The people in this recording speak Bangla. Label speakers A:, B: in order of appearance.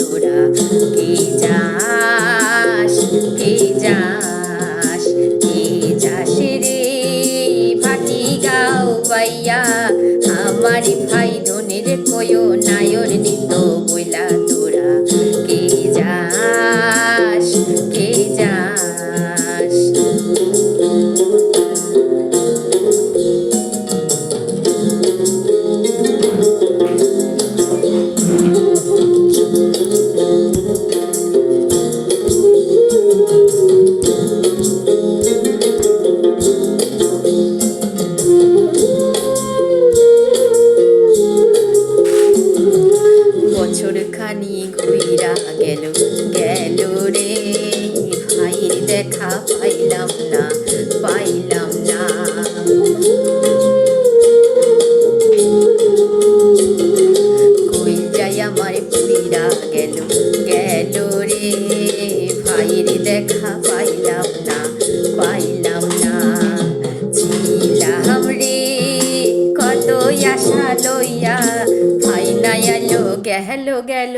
A: তোরা কে যাস কে যাস কে যাস রে ভাটি গাও বাইয়া আমার ভাই ধনের কয়ো নায়র নিত বইলা তোরা কে যাস কে যাস। বছর খানি ঘুইরা গেল গেল রে ভাইয়ের দেখা পাইলাম না পাইলাম না। কই যাই আমার পুইরা গেল গেল রে ভাইয়ের দেখা পাইলাম না পাইলাম না। ছিলাম রে কত আশা লইয়া ভাই না এলো গেল গেল।